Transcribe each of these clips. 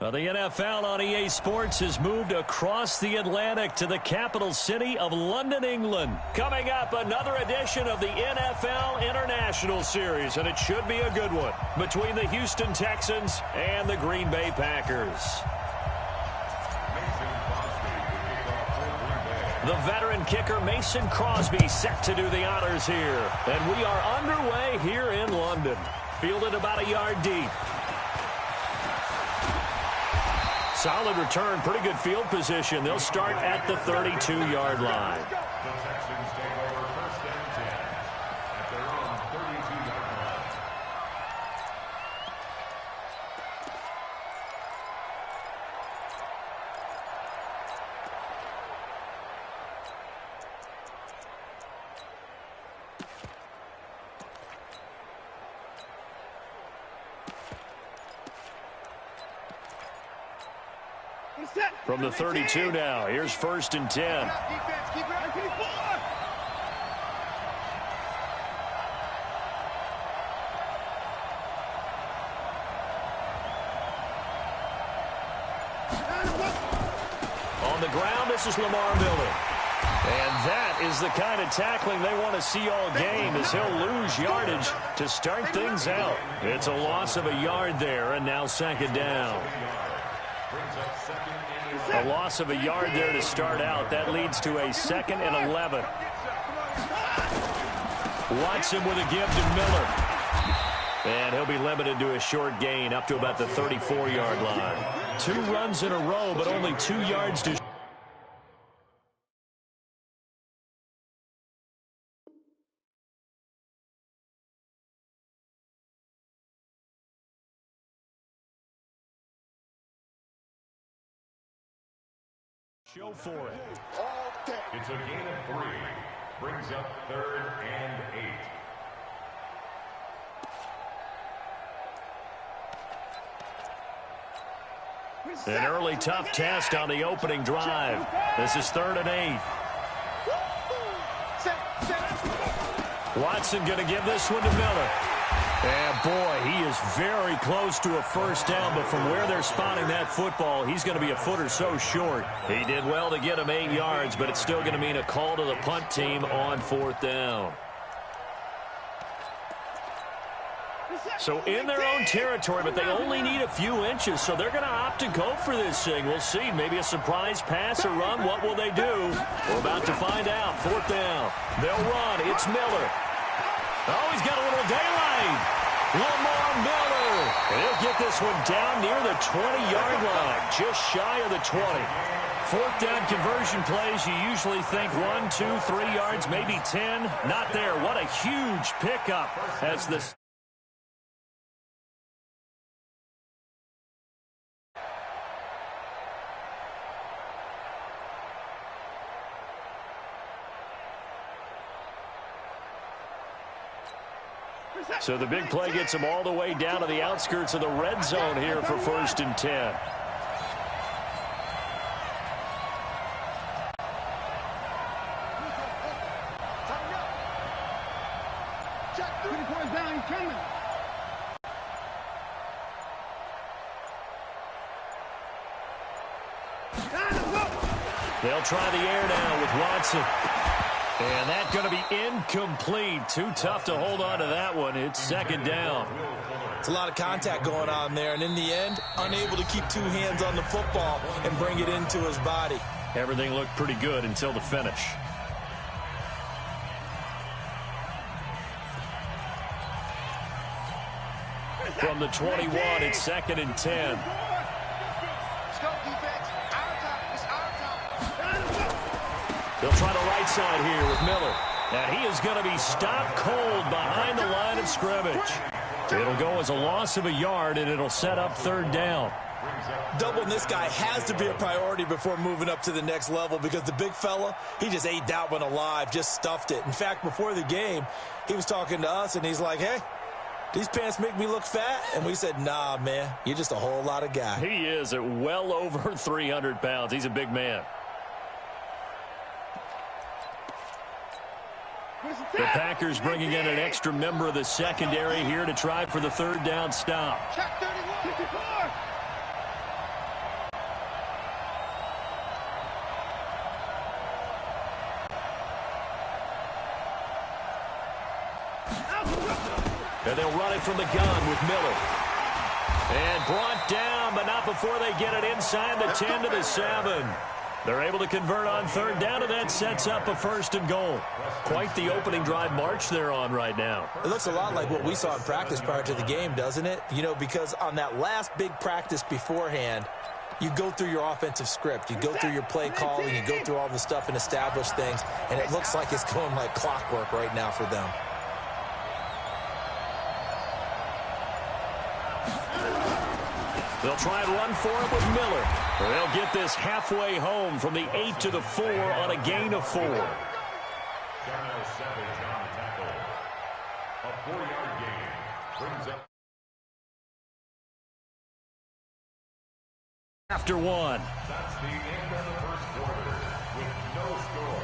Well, the NFL on EA Sports has moved across the Atlantic to the capital city of London, England. Coming up, another edition of the NFL International Series, and it should be a good one, between the Houston Texans and the Green Bay Packers. The veteran kicker Mason Crosby set to do the honors here. And we are underway here in London. Fielded about a yard deep. Solid return, pretty good field position. They'll start at the 32-yard line. The Texans take over first and 10 at their own 32-yard line. From the 32 now, here's first and 10. On the ground, this is Lamar Miller. And that is the kind of tackling they want to see all game, as he'll lose yardage to start things out. It's a loss of a yard there, and now second down. A loss of a yard there to start out. That leads to a 2nd and 11. Watson with a give to Miller. And he'll be limited to a short gain up to about the 34-yard line. 2 runs in a row, but only 2 yards to show for it. It's a gain of 3. Brings up 3rd and 8. An early tough test on the opening drive. This is 3rd and 8. Watson going to give this one to Miller. And boy, he is very close to a first down, but from where they're spotting that football, he's going to be a foot or so short. He did well to get him 8 yards, but it's still going to mean a call to the punt team on 4th down. So in their own territory, but they only need a few inches, so they're going to opt to go for this thing. We'll see. Maybe a surprise pass or run. What will they do? We're about to find out. 4th down. They'll run. It's Miller. Oh, he's got a little daylight. Lamar Miller. And he'll get this one down near the 20-yard line, just shy of the 20. 4th down conversion plays, you usually think 1, 2, 3 yards, maybe 10. Not there. What a huge pickup as this. So the big play gets him all the way down to the outskirts of the red zone here for 1st and 10. They'll try the air now with Watson. And that's going to be incomplete. Too tough to hold on to that one. It's 2nd down. It's a lot of contact going on there, and in the end, unable to keep 2 hands on the football and bring it into his body. Everything looked pretty good until the finish. From the 21, it's 2nd and 10. They'll try the right side here with Miller. And he is going to be stopped cold behind the line of scrimmage. It'll go as a loss of a yard, and it'll set up 3rd down. Doubling this guy has to be a priority before moving up to the next level, because the big fella, he just ate that one alive, just stuffed it. In fact, before the game, he was talking to us, and he's like, hey, these pants make me look fat. And we said, nah, man, you're just a whole lot of guy. He is at well over 300 pounds. He's a big man. The Packers bringing in an extra member of the secondary here to try for the 3rd down stop. And they'll run it from the gun with Miller. And brought down, but not before they get it inside the 10 to the 7. They're able to convert on third down, and that sets up a 1st and goal. Quite the opening drive march they're on right now. It looks a lot like what we saw in practice prior to the game, doesn't it? You know, because on that last big practice beforehand, you go through your offensive script. You go through your play calling. You go through all the stuff and establish things, and it looks like it's going like clockwork right now for them. They'll try and run for it with Miller. They'll get this halfway home from the 8 to the 4 on a gain of 4. Darnell Savage on the tackle. A 4-yard gain brings up. After 1. That's the end of the first quarter with no score.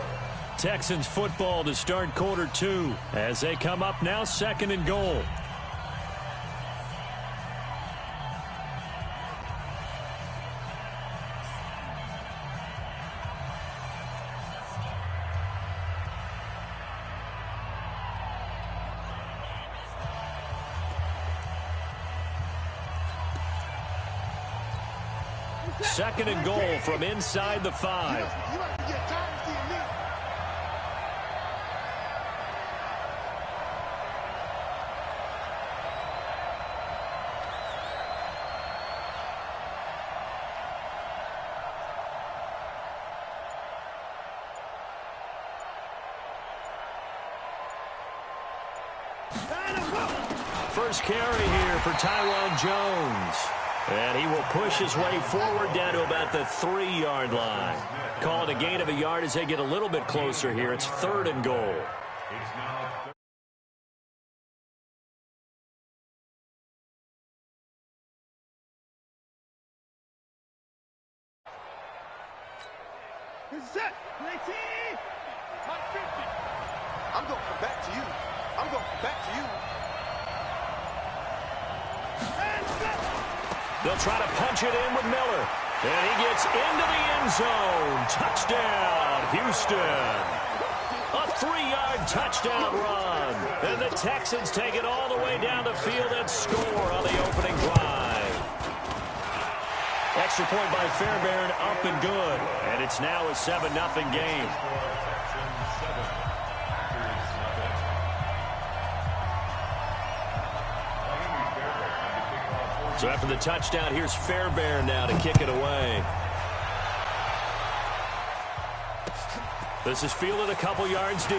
Texans football to start quarter 2 as they come up now 2nd and goal. Second and goal from inside the 5. First carry here for Tyrone Jones. And he will push his way forward down to about the 3-yard line. Call it a gain of a yard as they get a little bit closer here. It's 3rd and goal. It's now set. I'm going back to you. I'm going back to you. They'll try to punch it in with Miller. And he gets into the end zone. Touchdown, Houston. A 3-yard touchdown run. And the Texans take it all the way down the field and score on the opening drive. Extra point by Fairbairn, up and good. And it's now a 7-0 game. So after the touchdown, here's Fairbairn now to kick it away. This is fielded a couple yards deep.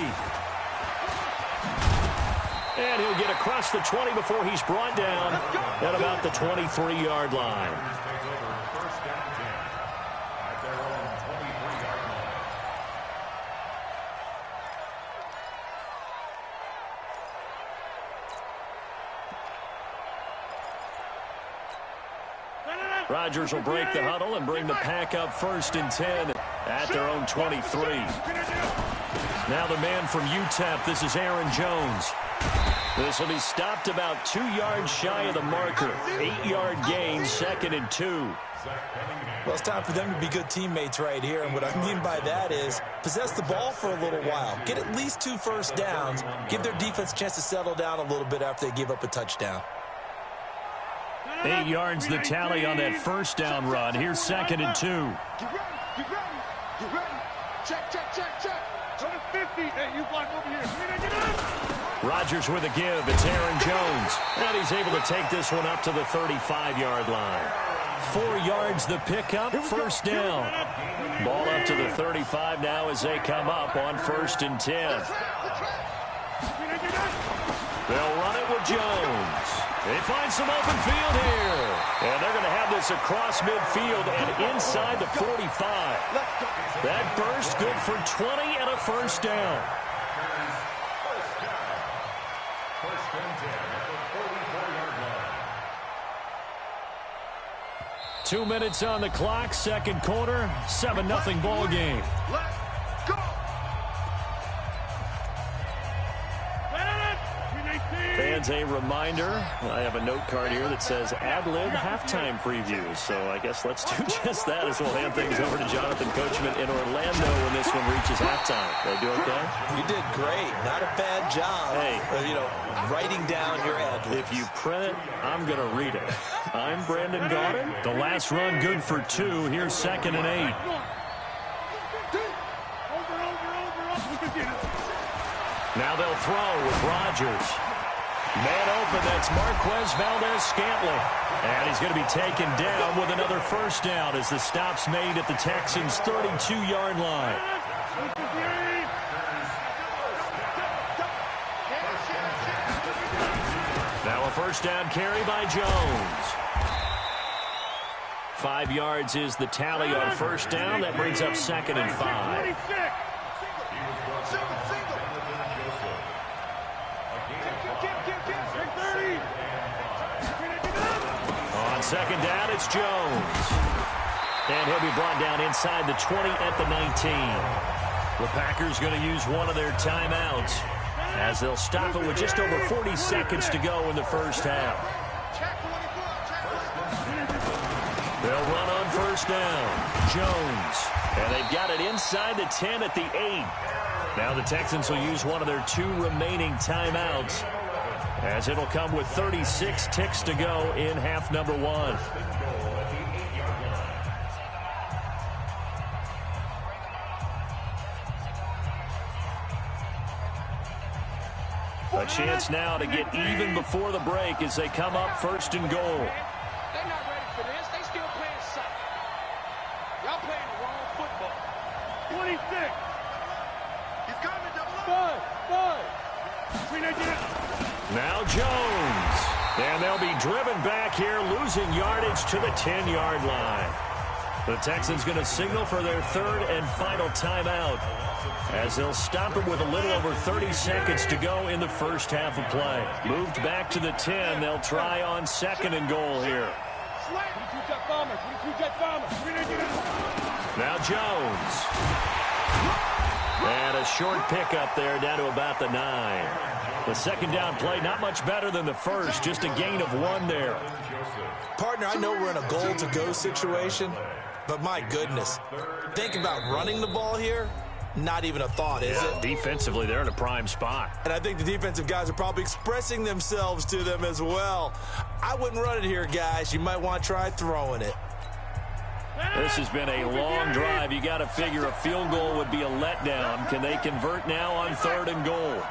And he'll get across the 20 before he's brought down at about the 23-yard line. Rodgers will break the huddle and bring the pack up 1st and 10 at their own 23. Now the man from UTEP, this is Aaron Jones. This will be stopped about 2 yards shy of the marker. 8-yard gain, 2nd and 2. Well, it's time for them to be good teammates right here, and what I mean by that is possess the ball for a little while. Get at least 2 first downs. Give their defense a chance to settle down a little bit after they give up a touchdown. 8 yards the tally on that first down run. Here's 2nd and 2. Get ready. Get ready. Check. To the 50. Hey, you block over here. Get up. Rodgers with a give. It's Aaron Jones. And he's able to take this one up to the 35-yard line. 4 yards the pickup, first down. Ball up to the 35 now as they come up on 1st and 10. They'll run it with Jones. They find some open field here. And they're going to have this across midfield and inside the 45. That burst good for 20 and a first down. First and 10 at the 44-yard line. 2 minutes on the clock, second quarter, 7-0 ball game. Let's go. Fans As a reminder, I have a note card here that says ad-lib halftime preview. So I guess let's do just that as we'll hand things over to Jonathan Coachman in Orlando when this one reaches halftime. Did I do okay? You did great. Not a bad job. Hey, writing down your ad-libs. If you print it, I'm going to read it. I'm Brandon Gaudin. The last run good for 2. Here's 2nd and 8. Now they'll throw with Rodgers. Man open, that's Marquez Valdez-Scantling. And he's going to be taken down with another first down as the stop's made at the Texans' 32-yard line. Now a first down carry by Jones. 5 yards is the tally on first down. That brings up 2nd and 5. On 2nd down, it's Jones. And he'll be brought down inside the 20 at the 19. The Packers going to use one of their timeouts as they'll stop it with just over 40 seconds to go in the first half. They'll run on first down. Jones. And they've got it inside the 10 at the 8. Now the Texans will use one of their 2 remaining timeouts, as it'll come with 36 ticks to go in half number 1. A chance now to get even before the break as they come up 1st and goal. They're not ready for this. They still playing soccer. Y'all playing the wrong football. 26. He's coming, Now Jones. And they'll be driven back here, losing yardage to the 10-yard line. The Texans going to signal for their 3rd and final timeout, as they'll stop it with a little over 30 seconds to go in the first half of play. Moved back to the 10. They'll try on 2nd and goal here. Now Jones. And a short pickup there down to about the 9. The 2nd down play, not much better than the first, just a gain of 1 there. Partner, I know we're in a goal-to-go situation, but my goodness, think about running the ball here. Not even a thought, is it? Defensively, they're in a prime spot. And I think the defensive guys are probably expressing themselves to them as well. I wouldn't run it here, guys. You might want to try throwing it. This has been a long drive. You got to figure a field goal would be a letdown. Can they convert now on 3rd and goal?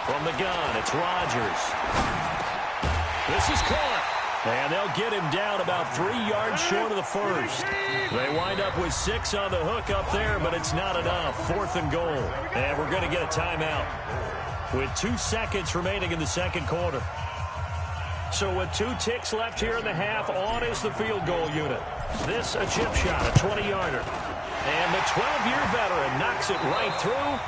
From the gun, it's Rodgers. This is caught. And they'll get him down about 3 yards short of the first. They wind up with 6 on the hook up there, but it's not enough. 4th and goal. And we're going to get a timeout with 2 seconds remaining in the 2nd quarter. So with 2 ticks left here in the half, on is the field goal unit. This a chip shot, a 20-yarder. And the 12-year veteran knocks it right through.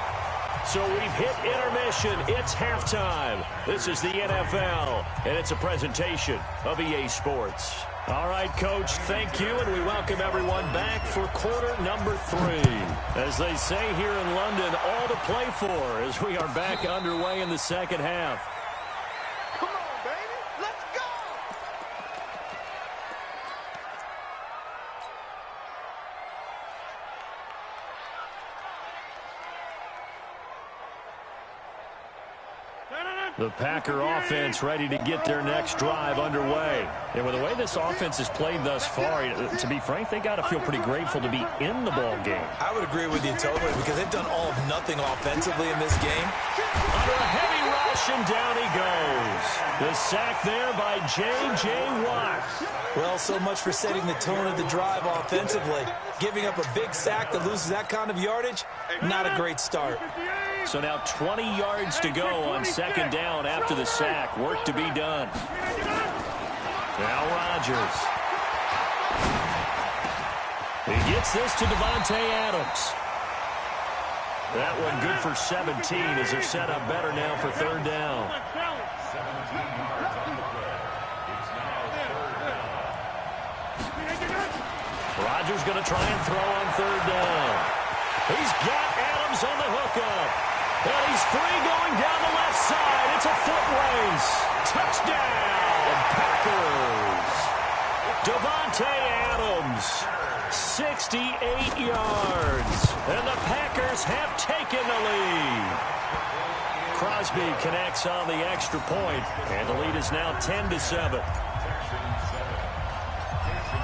So we've hit intermission. It's halftime. This is the NFL, and it's a presentation of EA Sports. All right, Coach, thank you, and we welcome everyone back for quarter number 3. As they say here in London, all to play for as we are back underway in the 2nd half. Come on, baby. Let's go. The Packer offense ready to get their next drive underway. And with the way this offense has played thus far, to be frank, they got to feel pretty grateful to be in the ball game. I would agree with you totally, because they've done all of nothing offensively in this game. Under a heavy rush, and down he goes. The sack there by J.J. Watt. Well, so much for setting the tone of the drive offensively. Giving up a big sack that loses that kind of yardage, not a great start. So now 20 yards to go on 2nd down after the sack. Work to be done. Now Rodgers. He gets this to Devontae Adams. That one good for 17 as they're set up better now for 3rd down. Rodgers going to try and throw on 3rd down. He's got Adams on the hookup. And he's free going down the left side. It's a foot race. Touchdown, Packers. Davante Adams, 68 yards. And the Packers have taken the lead. Crosby connects on the extra point, and the lead is now 10-7.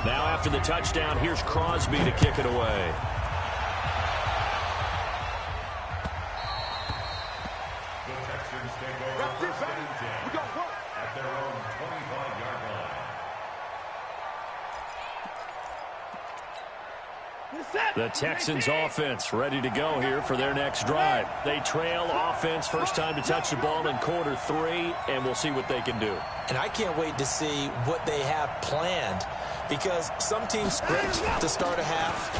Now after the touchdown, here's Crosby to kick it away. The Texans take over first and 10 at their own 25-yard line. The Texans offense ready to go here for their next drive. They trail offense, first time to touch the ball in quarter 3, and we'll see what they can do. And I can't wait to see what they have planned, because some teams script to start a half.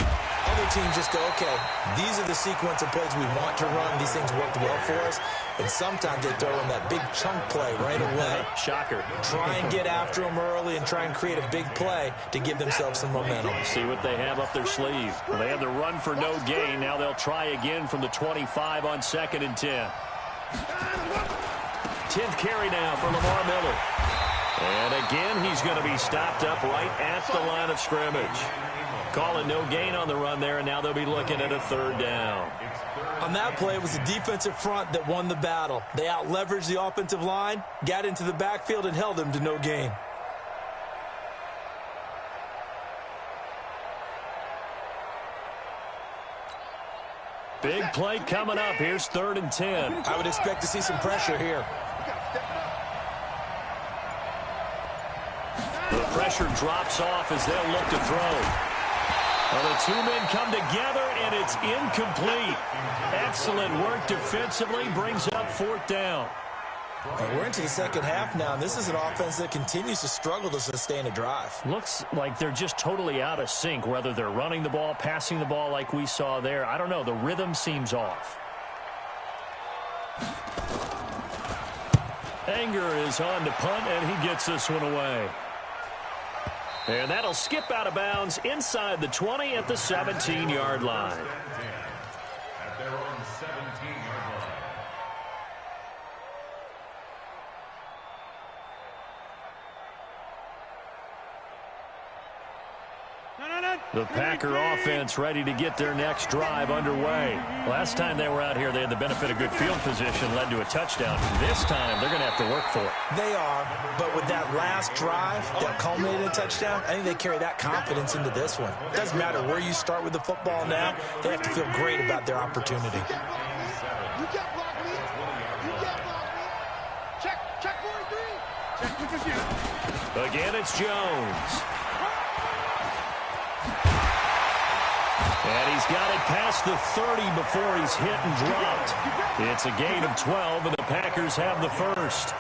Other teams just go, okay, these are the sequence of plays we want to run. These things worked well for us. And sometimes they throw in that big chunk play right away. Shocker. Try and get after them early and try and create a big play to give themselves some momentum. See what they have up their sleeve. Well, they had the run for no gain. Now they'll try again from the 25 on 2nd and 10. 10th carry now for Lamar Miller. And again, he's going to be stopped up right at the line of scrimmage. Calling no gain on the run there, and now they'll be looking at a 3rd down. On that play, it was the defensive front that won the battle. They out-leveraged the offensive line, got into the backfield, and held them to no gain. Big play coming up. Here's 3rd and 10. I would expect to see some pressure here. The pressure drops off as they'll look to throw. Well, the two men come together, and it's incomplete. Excellent work defensively, brings up 4th down. We're into the second half now, and this is an offense that continues to struggle to sustain a drive. Looks like they're just totally out of sync, whether they're running the ball, passing the ball like we saw there. I don't know. The rhythm seems off. Anger is on to punt, and he gets this one away. And that'll skip out of bounds inside the 20 at the 17-yard line. At their own 17-yard line. The Packer offense ready to get their next drive underway. Last time they were out here, they had the benefit of good field position, led to a touchdown. This time, they're going to have to work for it. They are, but with that last drive that culminated in a touchdown, I think they carry that confidence into this one. It doesn't matter where you start with the football now. They have to feel great about their opportunity. You can't block me. You can't block me. Check 4-3. Check. Again, it's Jones. And he's got it past the 30 before he's hit and dropped. It's a gain of 12, and the Packers have the first.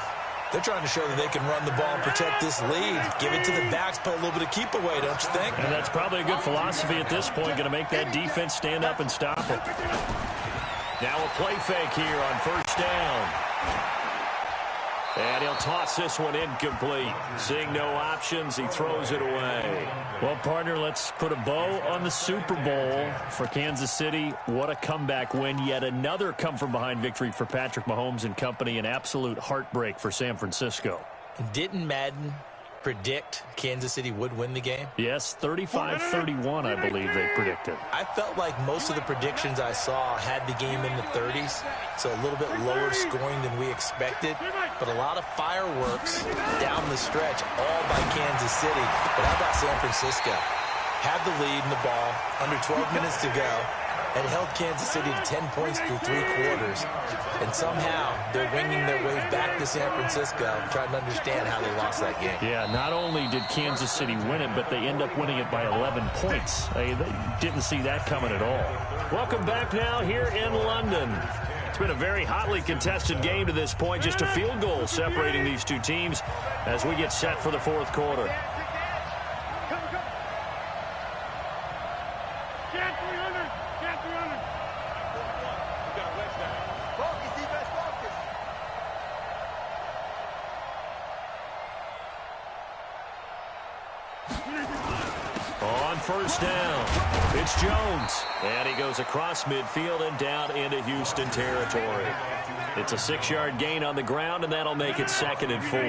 They're trying to show that they can run the ball and protect this lead. Give it to the backs, play a little bit of keep away, don't you think? And that's probably a good philosophy at this point, going to make that defense stand up and stop it. Now a play fake here on 1st down. And he'll toss this one incomplete. Seeing no options, he throws it away. Well, partner, let's put a bow on the Super Bowl for Kansas City. What a comeback win. Yet another come-from-behind victory for Patrick Mahomes and company. An absolute heartbreak for San Francisco. Didn't Madden predict Kansas City would win the game? Yes, 35-31, I believe they predicted. I felt like most of the predictions I saw had the game in the 30s, so a little bit lower scoring than we expected, but a lot of fireworks down the stretch, all by Kansas City. But how about San Francisco? Had the lead in the ball, under 12 minutes to go, and held Kansas City to 10 points through 3 quarters. And somehow they're winging their way back to San Francisco, trying to understand how they lost that game. Yeah, not only did Kansas City win it, but they end up winning it by 11 points. They didn't see that coming at all. Welcome back now here in London. It's been a very hotly contested game to this point. Just a field goal separating these two teams as we get set for the 4th quarter. On first down. It's Jones, and he goes across midfield and down into Houston territory. It's a 6-yard gain on the ground, and that'll make it 2nd and 4.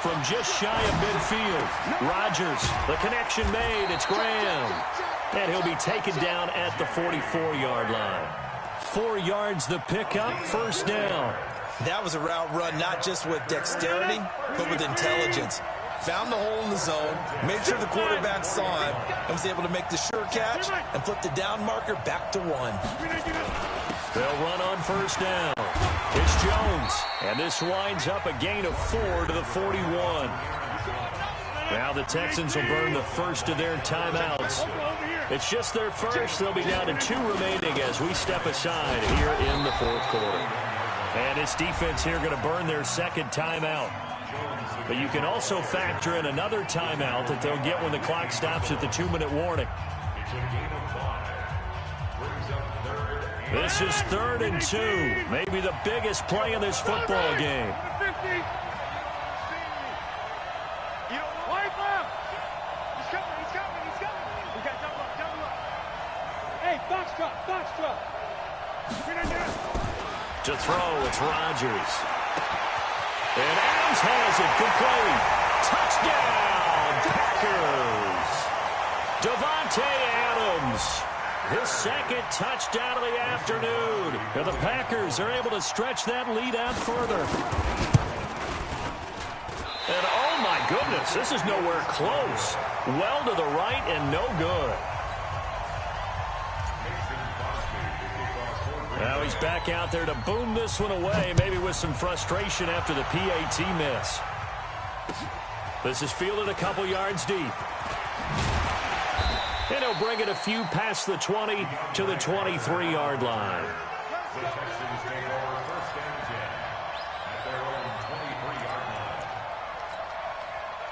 From just shy of midfield, Rodgers, the connection made. It's Graham, and he'll be taken down at the 44-yard line. 4 yards the pickup, first down. That was a route run not just with dexterity, but with intelligence. Found the hole in the zone, made sure the quarterback saw him, and was able to make the sure catch and flip the down marker back to 1. They'll run on first down. It's Jones, and this winds up a gain of 4 to the 41. Now the Texans will burn the first of their timeouts. It's just their first. They'll be down to 2 remaining as we step aside here in the 4th quarter. And this defense here going to burn their 2nd timeout. But you can also factor in another timeout that they'll get when the clock stops at the 2-minute warning. This is 3rd and 2. Maybe the biggest play in this football game. To throw, it's Rodgers. And Adams has it, complete. Touchdown, Packers. Davante Adams, his 2nd touchdown of the afternoon. And the Packers are able to stretch that lead out further. And oh my goodness, this is nowhere close. Well to the right and no good. Now he's back out there to boom this one away, maybe with some frustration after the PAT miss. This is fielded a couple yards deep. And he'll bring it a few past the 20 to the 23-yard line. The Texans take over 1st and 10 at their own 23-yard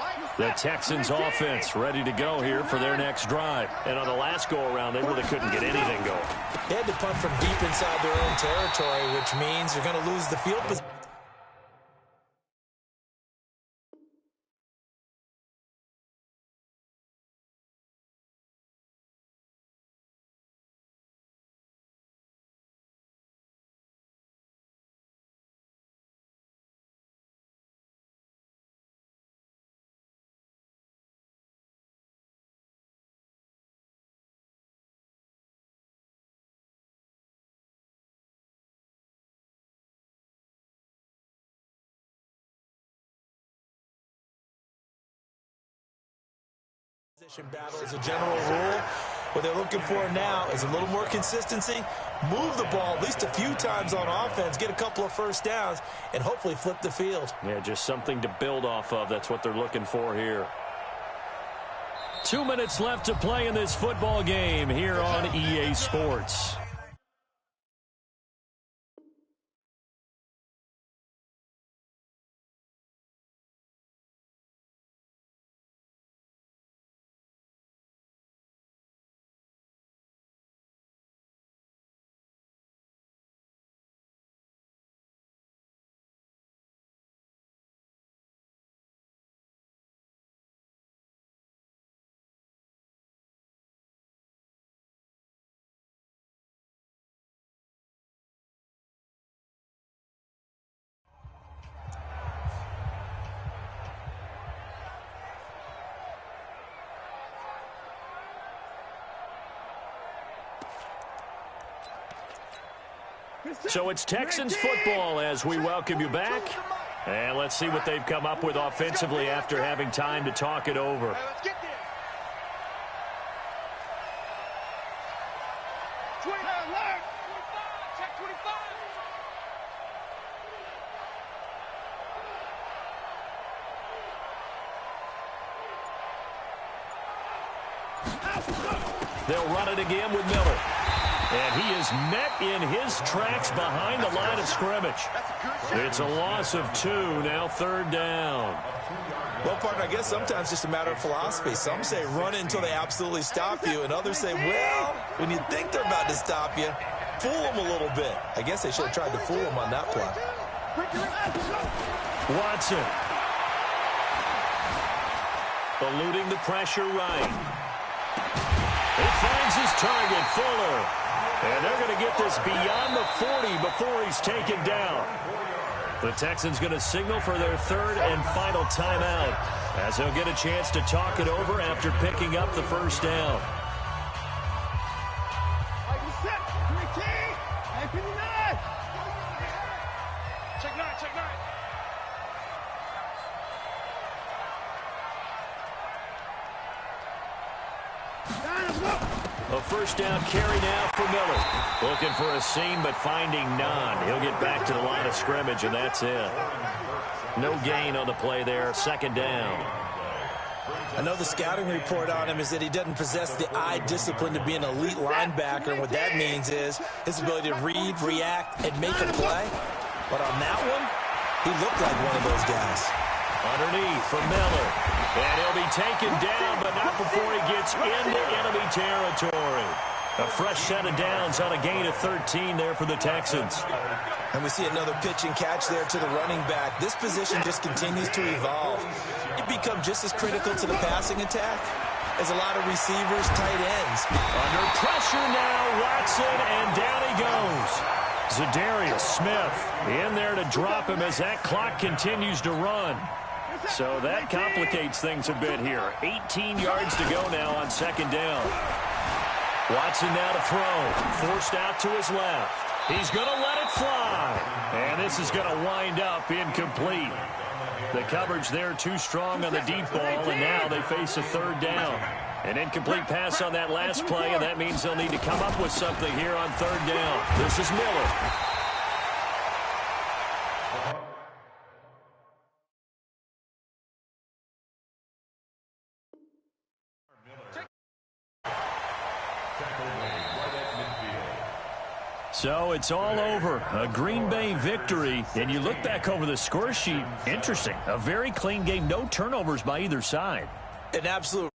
line. The Texans offense ready to go here for their next drive. And on the last go-around, they really couldn't get anything going. They had to punt from deep inside their own territory, which means you're going to lose the field position. Battle as a general rule. What they're looking for now is a little more consistency, move the ball at least a few times on offense, get a couple of first downs, and hopefully flip the field. Yeah, just something to build off of. That's what they're looking for here. 2 minutes left to play in this football game here on EA Sports. So it's Texans football as we welcome you back. And let's see what they've come up with offensively after having time to talk it over. Let's get there. 25, left. 25, check 25. They'll run it again with Miller. And he is met in his tracks behind the line of scrimmage. It's a loss of 2, now 3rd down. Well, partner, I guess sometimes just a matter of philosophy. Some say run it until they absolutely stop you, and others say, well, when you think they're about to stop you, fool him a little bit. I guess they should have tried to fool him on that play. Watson. Eluding the pressure right. He finds his target, Fuller. And they're going to get this beyond the 40 before he's taken down. The Texans going to signal for their third and final timeout as they'll get a chance to talk it over after picking up the first down. A first down carry now for Miller. Looking for a seam, but finding none. He'll get back to the line of scrimmage, and that's it. No gain on the play there. Second down. I know the scouting report on him is that he doesn't possess the eye discipline to be an elite linebacker, and what that means is his ability to read, react, and make a play. But on that one, he looked like one of those guys. Underneath for Miller. And he'll be taken down, but not before he gets into enemy territory. A fresh set of downs on a gain of 13 there for the Texans. And we see another pitch and catch there to the running back. This position just continues to evolve. It becomes just as critical to the passing attack as a lot of receivers, tight ends. Under pressure now, Watson, and down he goes. Zadarius Smith in there to drop him as that clock continues to run. So that complicates things a bit here. 18 yards to go now on second down. Watson now to throw. Forced out to his left. He's going to let it fly. And this is going to wind up incomplete. The coverage there too strong on the deep ball, and now they face a third down. An incomplete pass on that last play, and that means they'll need to come up with something here on third down. This is Miller. So it's all over. A Green Bay victory. And you look back over the score sheet. Interesting. A very clean game. No turnovers by either side. An absolute